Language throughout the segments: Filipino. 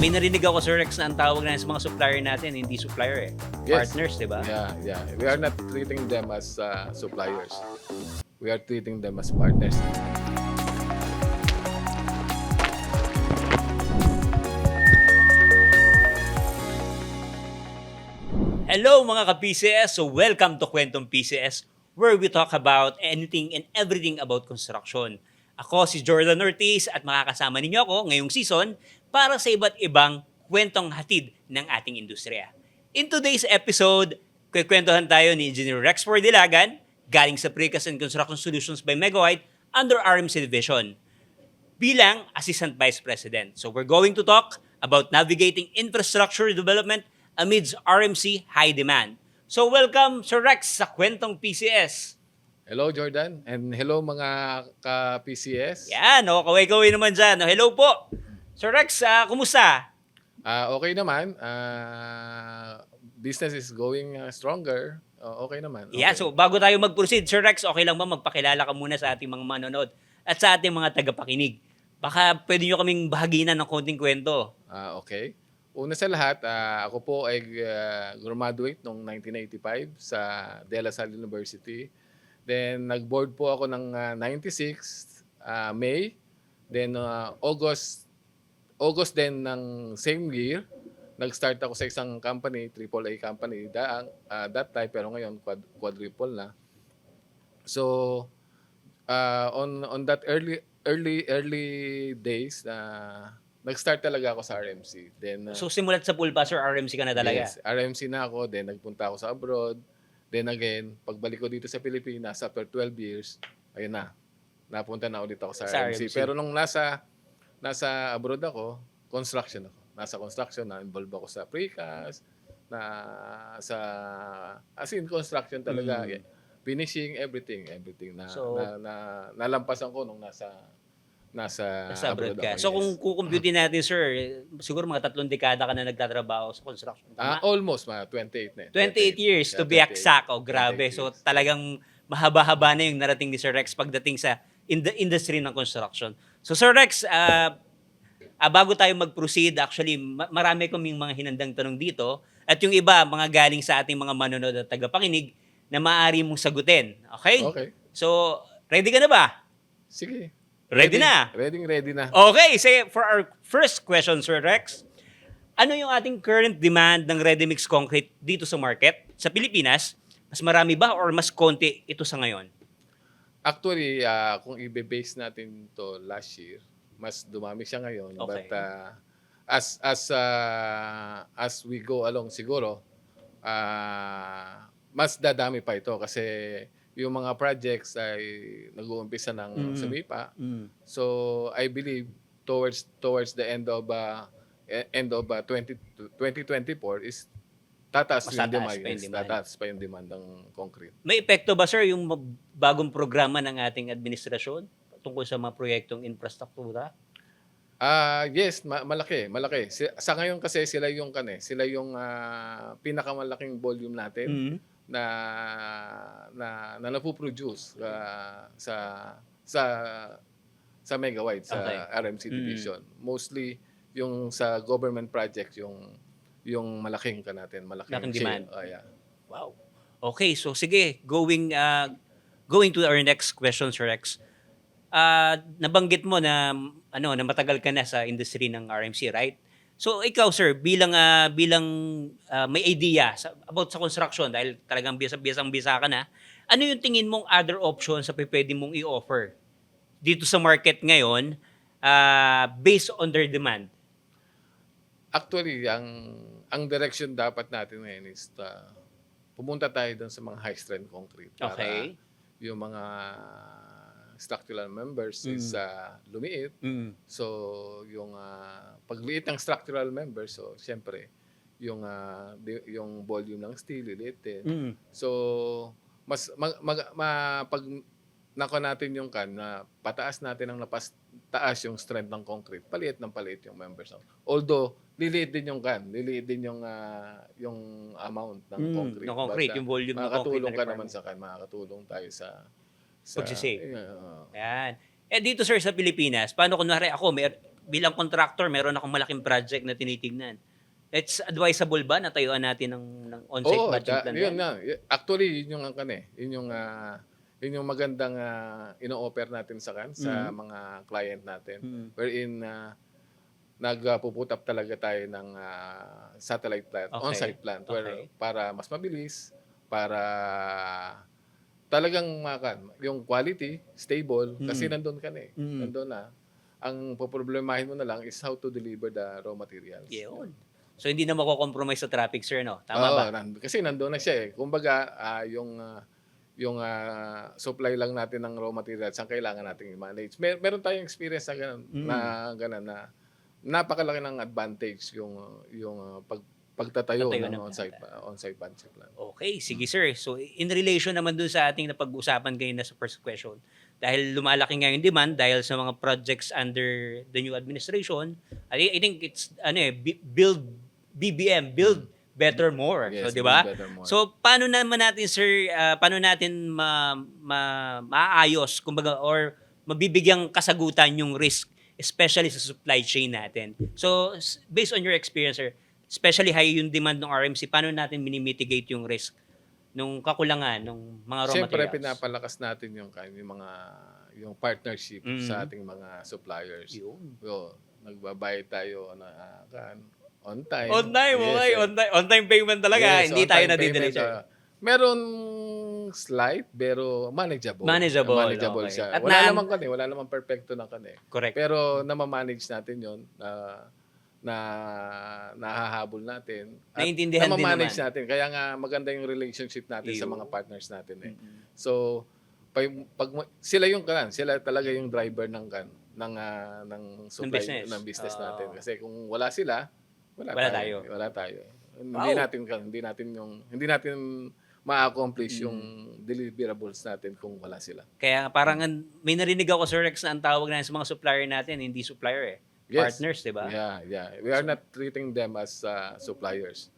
May narinig ako, Sir Rex, na ang tawag na sa mga supplier natin, hindi supplier eh. Yes. Partners, di ba? Yeah. We are not treating them as suppliers. We are treating them as partners. Hello mga ka-PCS! So welcome to Kwentong PCS, where we talk about anything and everything about construction. Ako si Jordan Ortiz at makakasama ninyo ako ngayong season para sa iba't ibang kwentong hatid ng ating industriya. In today's episode, kwentuhan tayo ni Engineer Rex Dilagan, galing sa Precast and Construction Solutions by Megawide under RMC Division, bilang Assistant Vice President. So we're going to talk about navigating infrastructure development amidst RMC high demand. So welcome, Sir Rex, sa Kwentong PCS. Hello, Jordan. And hello, mga ka-PCS. Yan, kaway-kaway naman dyan. Hello po. Sir Rex, kumusta? Okay naman. Business is going stronger. Okay naman. Okay. Yeah, so bago tayo mag-proceed, Sir Rex, okay lang ba magpakilala ka muna sa ating mga manonood at sa ating mga tagapakinig? Baka pwede nyo kaming bahaginan ng konting kwento. Okay. Una sa lahat, ako po ay graduate noong 1985 sa De La Salle University. Then nag-board po ako ng 96 May. Then August din ng same year, nag-start ako sa isang company, AAA company that time, pero ngayon quadruple na. So on that early days, nag-start talaga ako sa RMC. Then So simulat sa pulpa, Sir, RMC ka na talaga? Yes, RMC na ako, then nagpunta ako sa abroad. Then again, pagbalik ko dito sa Pilipinas after 12 years, ayun na. Napunta na ulit ako sa RMC. Pero nung nasa abroad ako, construction ako. Nasa construction, na-involve ako sa precast, as in construction talaga. Finishing, everything na, So, nalampasan ko nung nasa abroad ka. ako. So kung kukumputin natin, Sir, siguro mga 3 dekada ka na nagtatrabaho sa construction. Almost, 28 na. 28 years to be 28. exact. Grabe. 28 So years. talagang mahaba-haba na yung narating ni Sir Rex pagdating sa industry ng construction. So Sir Rex, bago tayo mag-proceed, actually marami kaming mga hinandang tanong dito at yung iba mga galing sa ating mga manonood at tagapakinig na maaari mong sagutin. Okay? Okay. So, ready ka na ba? Sige. Ready na? Ready na. Okay, say for our first question, Sir Rex, ano yung ating current demand ng ready-mix concrete dito sa market, sa Pilipinas? Mas marami ba or mas konti ito sa ngayon? Actually, kung i-base natin to last year, mas dumami siya ngayon. Okay. But as we go along siguro, mas dadami pa ito kasi yung mga projects ay nag-uumpisa ng sumipa. So I believe towards the end of 2024 is tataas yung demand. Tataas pa yung demand ng concrete. May epekto ba, sir, yung bagong programa ng ating administrasyon tungkol sa mga proyektong infrastruktura? Yes, malaki. Sa ngayon kasi sila yung pinakamalaking volume natin na napoproduce sa Megawide, sa RMC Division. Mostly yung sa government projects, yung malaking demand. Yeah. Wow. Okay, so sige, going to our next question, Sir Rex. Nabanggit mo na na matagal ka na sa industry ng RMC, right? So ikaw, sir, bilang may idea about sa construction dahil talagang bisa ka na, ano yung tingin mong other options sa pwede mong i-offer dito sa market ngayon based on their demand? Actually, ang direction dapat natin ngayon is pumunta tayo doon sa mga high-strength concrete. Para yung mga structural members is lumiit. So, yung pagliit ng structural members, so siyempre, yung volume ng steel, liit din. So, pag nako natin yung na pataas natin ang taas yung strength ng concrete, paliit yung members. Although, liliit din yung liliit din yung amount ng concrete. Ng concrete, yung volume ng concrete. Makakatulong ka naman sa makakatulong tayo sa pagsisave. Ayan. Dito, sir, sa Pilipinas, paano kunwari ako, bilang contractor, meron akong malaking project na tinitignan. It's advisable ba na tayuan natin ng on-site Oo, batching plant yun yan? nga. Actually, yun yung ang kan eh. Yun yung magandang ino-offer natin sa mga client natin. Mm. Wherein nagpuput up talaga tayo ng satellite plant, Okay. on-site plant Okay. para mas mabilis, para talagang yung quality stable kasi nandun ka na eh. Mm. Nandun na. Ang poproblemahin mo na lang is how to deliver the raw materials. Yun. So, hindi na mako-compromise sa traffic, sir, no? Tama Oo, ba? kasi nandoon na siya eh. Kumbaga, yung supply lang natin ng raw materials ang kailangan nating i-manage. Meron tayong experience na ganun na napakalaki ng advantage yung pagtatayo Pagtatayo ng ng on-site batching plant. Okay, sige sir. So in relation naman dun sa ating napag-usapan kanina sa first question, dahil lumalaki nga yung demand dahil sa mga projects under the new administration, I think it's build BBM, build better more. Yes, so di ba? build better more. So paano naman natin sir, paano natin maayos kumbaga or mabibigyang kasagutan yung risk especially sa supply chain natin. So based on your experience sir, especially high yung demand ng RMC, paano natin minimitigate yung risk nung kakulangan ng mga raw Siyempre, materials? pinapalakas natin yung partnership sa ating mga suppliers. Yun. So, nagbabayad tayo on time. On time, Yes, okay. On time payment talaga. yes, Hindi on tayo time nadidelay payment, sir. meron slight pero manageable. Manageable, Manageable okay. siya. At Wala namang perfecto na Correct. Pero namamanage natin 'yon na nahahabol natin at Naiintindihan din namamanage naman. natin. Kaya nga maganda yung relationship natin sa Iyo. mga partners natin eh. So sila sila talaga yung driver ng supply business. ng business Oo. natin. Kasi kung wala sila, Wala tayo. Wala tayo. Wow. Hindi natin ma-accomplish yung deliverables natin kung wala sila. Kaya parang may narinig ako Sir Rex na ang tawag na sa mga supplier natin, hindi supplier eh. Yes. Partners, di ba? Yeah. We are not treating them as suppliers.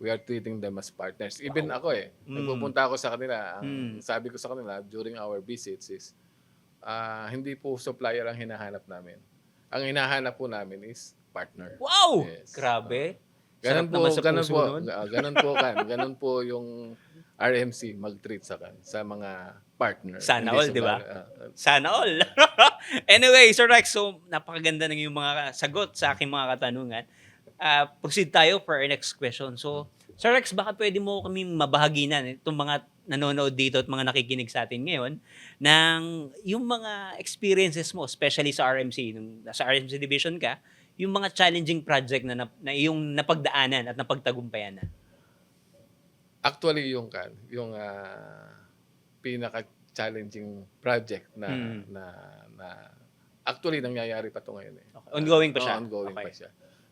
We are treating them as partners. Even ako nagpupunta ako sa kanila. Ang sabi ko sa kanila during our visits is, hindi po supplier ang hinahanap namin. Ang hinahanap po namin is partner. Wow! Yes. Grabe. Ganun Sarap naman sa puso nun. Ganun po yung RMC mag-treat sa mga partner. Sana Hindi all, di ba? supplier. Sana all. Anyway, Sir Rex, so napakaganda ng yung mga sagot sa aking mga katanungan. Proceed tayo for our next question. So, Sir Rex, baka pwede mo kami mabahaginan itong mga nanonood dito at mga nakikinig sa atin ngayon ng yung mga experiences mo, especially sa RMC, nung nasa RMC division ka, yung mga challenging project na iyong napagdaanan at napagtagumpayan na. Actually, yung pinaka-challenging project na actually nangyayari pa to ngayon eh. Okay. Ongoing pa siya? Ongoing Okay. pa siya.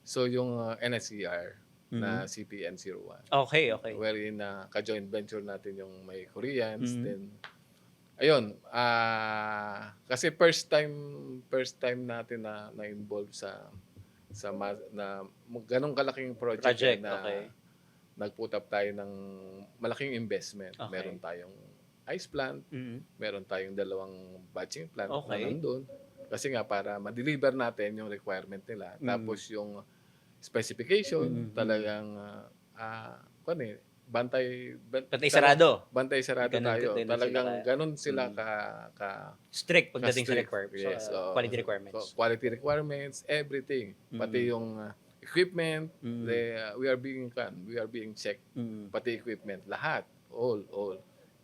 So yung NSER na CPN01. Okay. Wherein ka-joint venture natin yung may Koreans, then ayun, kasi first time natin na-involve sa ganong kalaking project na okay. nag-put up tayo ng malaking investment. Okay. Meron tayong ice plant, meron tayong 2 batching plant na Okay. nandun. Kasi nga para ma-deliver natin yung requirement nila. Tapos yung specification talagang bantay sarado. Bantay sarado Ganun tayo. din Talagang sila ganun sila Strict pagdating sa strict. requirements. Yes, So, quality requirements. Quality requirements, everything. Pati yung equipment, we are being checked. Pati equipment, lahat, all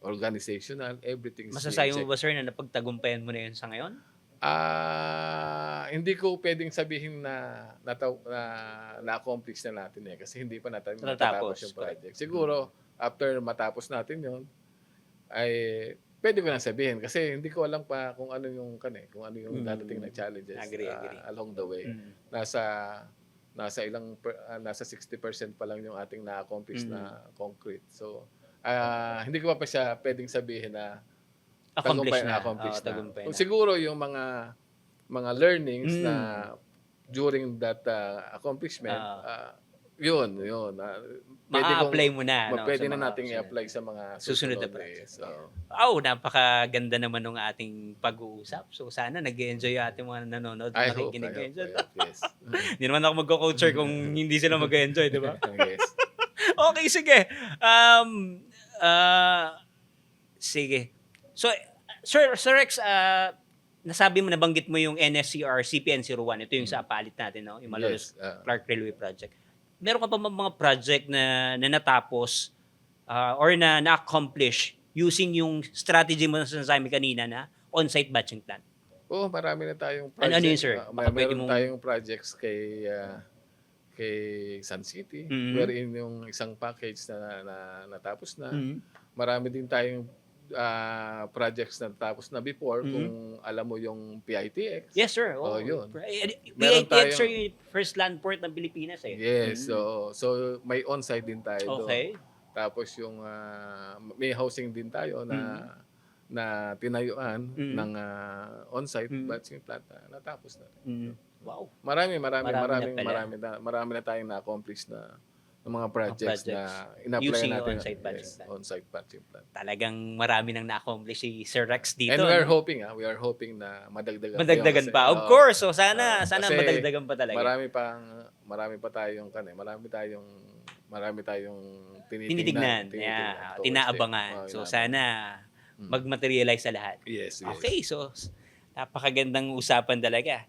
organizational, everything is Masasabi being mo ba, sir, na napagtagumpayan mo na yun sa ngayon? Hindi ko pwedeng sabihin na na-accomplish na natin kasi hindi pa natin Natatapos, matatapos yung project. Siguro, after matapos natin yon ay pwede ko na sabihin kasi hindi ko alam pa kung ano yung dadating na challenges Agree. along the way. Nasa 60% pa lang yung ating na-accomplish na concrete. So, hindi ko pa siya pwedeng sabihin na Accomplish accomplish na. tagumpay na. Siguro yung mga learnings na during that accomplishment, Yun. Ma-apply mo na, no, Pwede sa na mga nating susunod. i-apply sa mga Susunod na susunod project. So, Napakaganda naman ng ating pag-uusap. So sana nag-enjoy yung ating mga nanonood at I nakikinig ngayon. hope, yes. Hindi naman ako magko-coacher kung hindi sila mag-enjoy, di ba? Yes. Okay, sige. Sige. So, Sir Rex, nasabi mo, nabanggit mo yung NSCR CPN-01. Ito yung sa palit natin, no? Yung Malolos Yes. Clark Railway Project. Meron ka pa ba mga project na natapos or na-accomplish using yung strategy mo na sinasabi kanina na on-site batching plan? Oo, marami na tayong Ano project. yun, sir? Baka pwede Meron mong- tayong projects kay Sun City, Mhm. wherein yung isang package na natapos na. Mhm. Marami din tayong projects na natapos na before, Mhm. kung alam mo yung PITX. Yes, sir. Oh, yun. PITX, Meron tayong- sir, yung first land port ng Pilipinas, eh. Yes, Mhm. so may on-site din tayo doon. Okay. Tapos yung may housing din tayo na tinayuan Mhm. ng on-site Mhm. batching plant na natapos na. Mhm. Wow. Marami Marami na tayong na-accomplish na ng mga projects projects. na in-apply Using natin. on-site batching plant. On-site batching plant. Talagang marami nang na-accomplish si Sir Rex dito. And we are no? hoping na madagdagan Madagdagan yun pa. kasi, Of course. So sana kasi madagdagan pa talaga. marami tayong Tinitignan. towards Tinaabangan. it. So sana mag-materialize sa lahat. Yes. Okay. So napakagandang usapan talaga.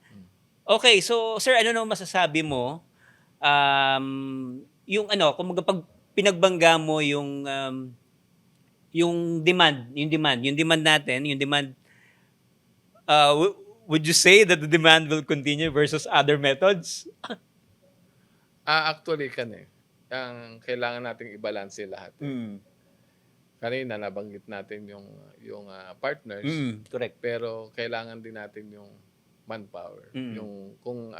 Okay. So sir, ano naman masasabi mo? Yung kung pag pinagbangga mo yung demand natin, would you say that the demand will continue versus other methods? Actually, ang kailangan nating i-balance lahat. Kanina nabanggit natin yung partners, Correct. pero kailangan din natin yung manpower, Mm. yung kung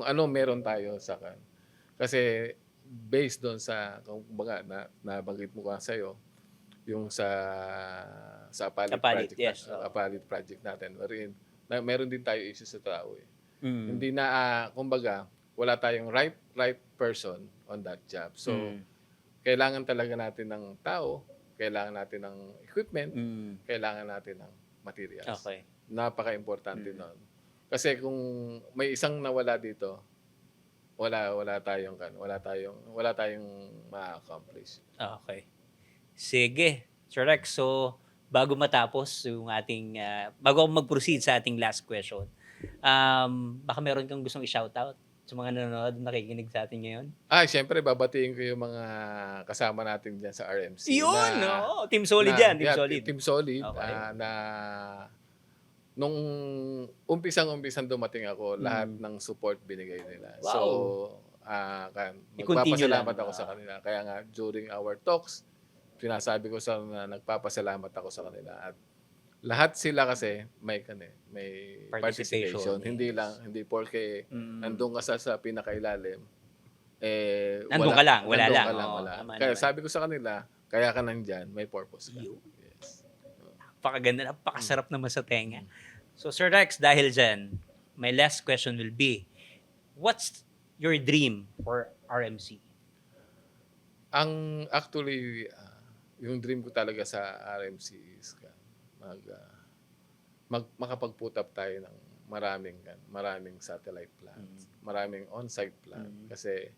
ano meron tayo sa kan. Kasi based doon sa kumbaga nabanggit mo ka sa'yo, yung sa Apalit Apalit, project, yes. Apalit project natin, wherein meron din tayo issue sa tao eh. Mm. Hindi na kumbaga wala tayong right person on that job. So kailangan talaga natin ng tao, kailangan natin ng equipment, kailangan natin ng materials. Okay. Napaka-importante nun. Kasi kung may isang nawala dito, wala tayong ma-accomplish. Okay. Sige. Sir Rex, so bago matapos yung ating bago ako mag-proceed sa ating last question, baka meron kang gustong i-shoutout sa mga nanonood, nakikinig sa atin ngayon? Siyempre babatiin ko yung mga kasama natin diyan sa RMC. Yun, Team Solid yan, Team Solid. Team Solid. Okay. Na nung umpisang dumating ako, lahat ng support binigay nila. Wow. So, I-continue magpapasalamat lang. ako sa kanila. Kaya nga, during our talks, sinasabi ko sa na nagpapasalamat ako sa kanila. At lahat sila kasi may Participation, participation. yes. Hindi porke nandun ka sa pinakailalim, Nandun ka lang, wala nandun lang. ka lang, Oo, wala. tama Kaya naman. sabi ko sa kanila, kaya ka nandyan, may purpose ka. Yun. Yes. Napakaganda, napakasarap naman sa tenga. So Sir Rex, dahil dyan, my last question will be, what's your dream for RMC? Actually, yung dream ko talaga sa RMC is makapag-put up tayo ng maraming satellite plants, maraming on-site plant. Kasi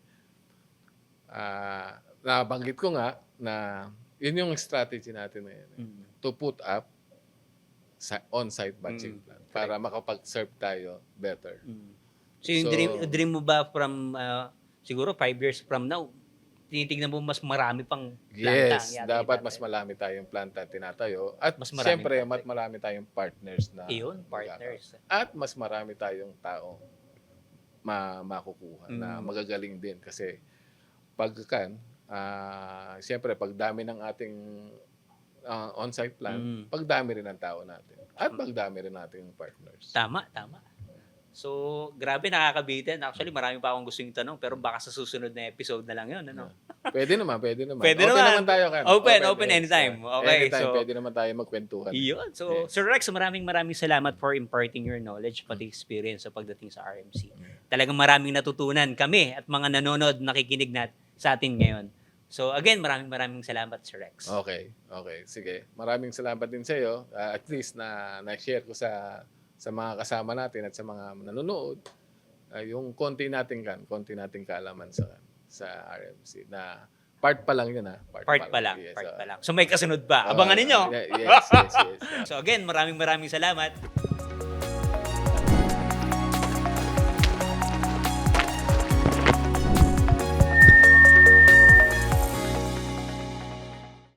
nabanggit ko nga na yun yung strategy natin ngayon. To put up on-site batching plant para makapag-serve tayo better. So yung dream mo ba from siguro 5 years from now, tinitignan mo mas marami pang planta? Yes, dapat mas marami tayong planta tinatayo. At Mas maraming siyempre, project. mas marami tayong partners na Partners. at mas marami tayong tao makukuha na magagaling din. Kasi siyempre, pag dami ng ating on-site plant, pagdami rin ng tao natin. At pagdami rin natin yung partners. Tama. So, grabe, nakakabitin. Actually, marami pa akong gustong tanong, pero baka sa susunod na episode na lang yun. Ano? Pwede naman. Pwede open naman. naman tayo, Kan. Open yes. anytime. Okay, Anytime, so- pwede naman tayo magkwentuhan. Iyon. So, Yes. Sir Rex, maraming salamat for imparting your knowledge pati experience sa pagdating sa RMC. talagang maraming natutunan kami at mga nanonood, nakikinig sa atin ngayon. So again, maraming salamat, Sir Rex. Okay. Sige. Maraming salamat din sa iyo. At least na-share ko sa mga kasama natin at sa mga nanonood yung konti nating kaalaman sa RMC na part pa lang yun Part pa lang. Yes, So may kasunod pa. Abangan ninyo. Yes. So again, maraming salamat.